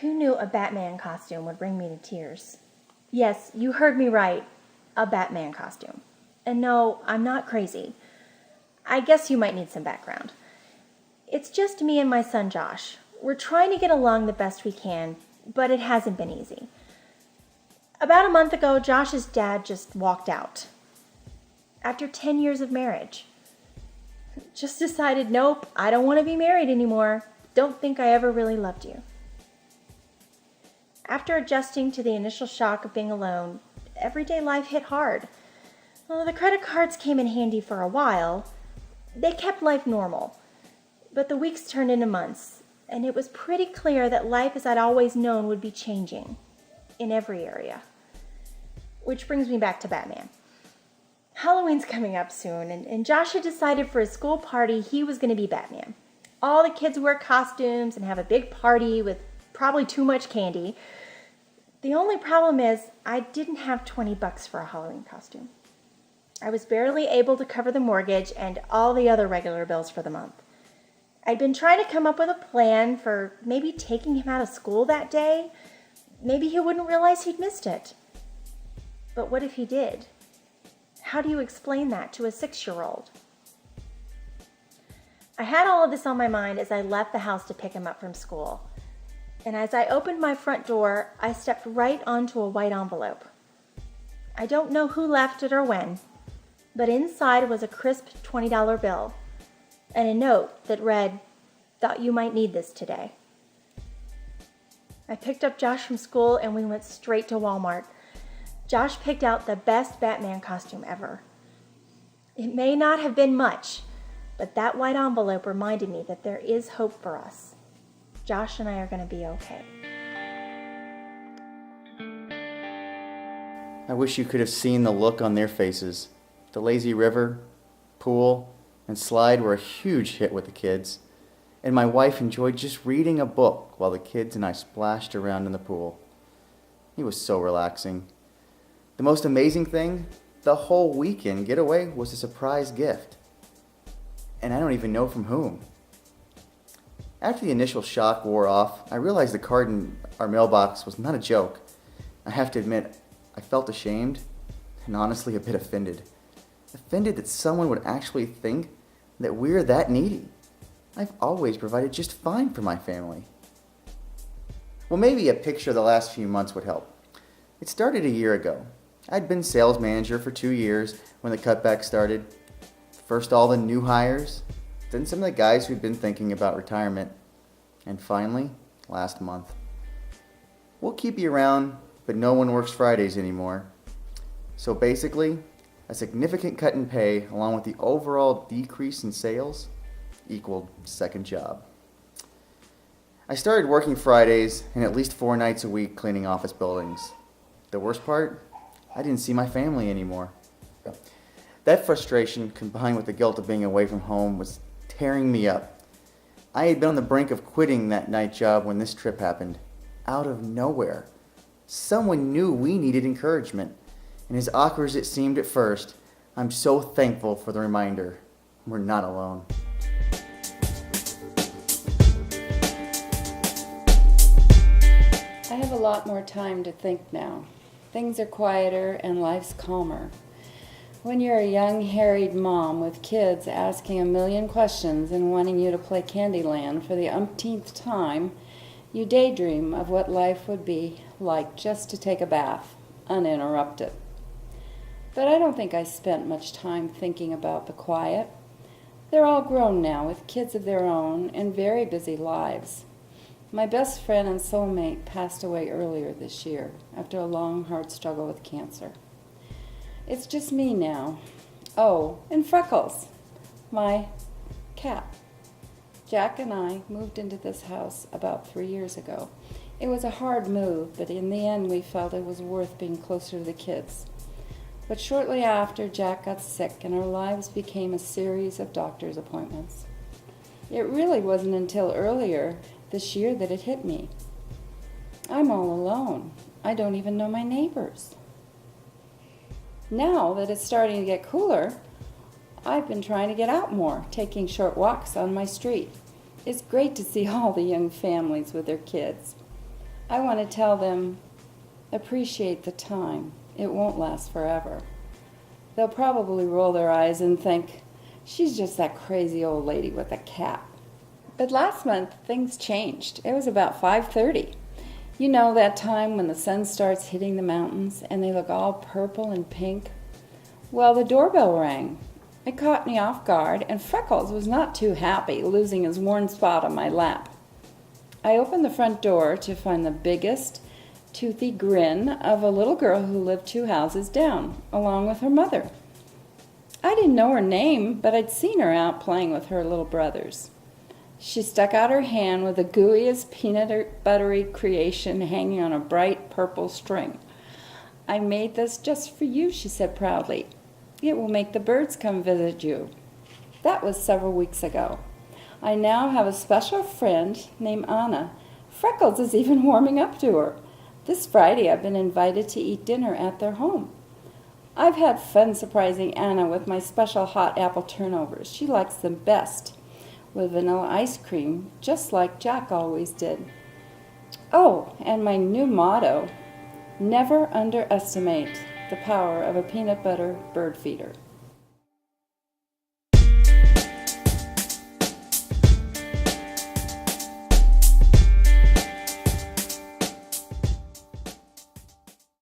Who knew a Batman costume would bring me to tears? Yes, you heard me right. A Batman costume. And no, I'm not crazy. I guess you might need some background. It's just me and my son Josh. We're trying to get along the best we can, but it hasn't been easy. About a month ago, Josh's dad just walked out. After 10 years of marriage. Just decided, nope, I don't want to be married anymore. Don't think I ever really loved you. After adjusting to the initial shock of being alone, everyday life hit hard. Well, the credit cards came in handy for a while. They kept life normal. But the weeks turned into months, and it was pretty clear that life as I'd always known would be changing in every area. Which brings me back to Batman. Halloween's coming up soon, and Josh had decided for his school party he was going to be Batman. All the kids wear costumes and have a big party with probably too much candy. The only problem is I didn't have $20 for a Halloween costume. I was barely able to cover the mortgage and all the other regular bills for the month. I'd been trying to come up with a plan for maybe taking him out of school that day. Maybe he wouldn't realize he'd missed it. But what if he did? How do you explain that to a 6-year-old? I had all of this on my mind as I left the house to pick him up from school. And as I opened my front door, I stepped right onto a white envelope. I don't know who left it or when, but inside was a crisp $20 bill and a note that read, "Thought you might need this today." I picked up Josh from school and we went straight to Walmart. Josh picked out the best Batman costume ever. It may not have been much, but that white envelope reminded me that there is hope for us. Josh and I are going to be okay. I wish you could have seen the look on their faces. The lazy river, pool, and slide were a huge hit with the kids, and my wife enjoyed just reading a book while the kids and I splashed around in the pool. It was so relaxing. The most amazing thing, the whole weekend getaway was a surprise gift. And I don't even know from whom. After the initial shock wore off, I realized the card in our mailbox was not a joke. I have to admit, I felt ashamed and honestly a bit offended. Offended that someone would actually think that we're that needy. I've always provided just fine for my family. Well, maybe a picture of the last few months would help. It started a year ago. I'd been sales manager for 2 years when the cutback started. First all the new hires, then some of the guys who'd been thinking about retirement, and finally, last month. We'll keep you around, but no one works Fridays anymore. So basically, a significant cut in pay along with the overall decrease in sales equaled second job. I started working Fridays and at least 4 nights a week cleaning office buildings. The worst part? I didn't see my family anymore. That frustration, combined with the guilt of being away from home, was tearing me up. I had been on the brink of quitting that night job when this trip happened. Out of nowhere. Someone knew we needed encouragement. And as awkward as it seemed at first, I'm so thankful for the reminder. We're not alone. I have a lot more time to think now. Things are quieter and life's calmer. When you're a young, harried mom with kids asking a million questions and wanting you to play Candyland for the umpteenth time, you daydream of what life would be like just to take a bath, uninterrupted. But I don't think I spent much time thinking about the quiet. They're all grown now with kids of their own and very busy lives. My best friend and soulmate passed away earlier this year after a long, hard struggle with cancer. It's just me now. Oh, and Freckles, my cat. Jack and I moved into this house about 3 years ago. It was a hard move, but in the end we felt it was worth being closer to the kids. But shortly after, Jack got sick and our lives became a series of doctor's appointments. It really wasn't until earlier this year that it hit me. I'm all alone. I don't even know my neighbors. Now that it's starting to get cooler, I've been trying to get out more, taking short walks on my street. It's great to see all the young families with their kids. I want to tell them, appreciate the time. It won't last forever. They'll probably roll their eyes and think, she's just that crazy old lady with a cat. But last month, things changed. It was about 5:30. You know that time when the sun starts hitting the mountains and they look all purple and pink? Well, the doorbell rang. It caught me off guard, and Freckles was not too happy losing his worn spot on my lap. I opened the front door to find the biggest, toothy grin of a little girl who lived 2 houses down, along with her mother. I didn't know her name, but I'd seen her out playing with her little brothers. She stuck out her hand with the gooeyest peanut buttery creation hanging on a bright purple string. I made this just for you, she said proudly. It will make the birds come visit you. That was several weeks ago. I now have a special friend named Anna. Freckles is even warming up to her. This Friday I've been invited to eat dinner at their home. I've had fun surprising Anna with my special hot apple turnovers. She likes them best, with vanilla ice cream, just like Jack always did. Oh, and my new motto, never underestimate the power of a peanut butter bird feeder.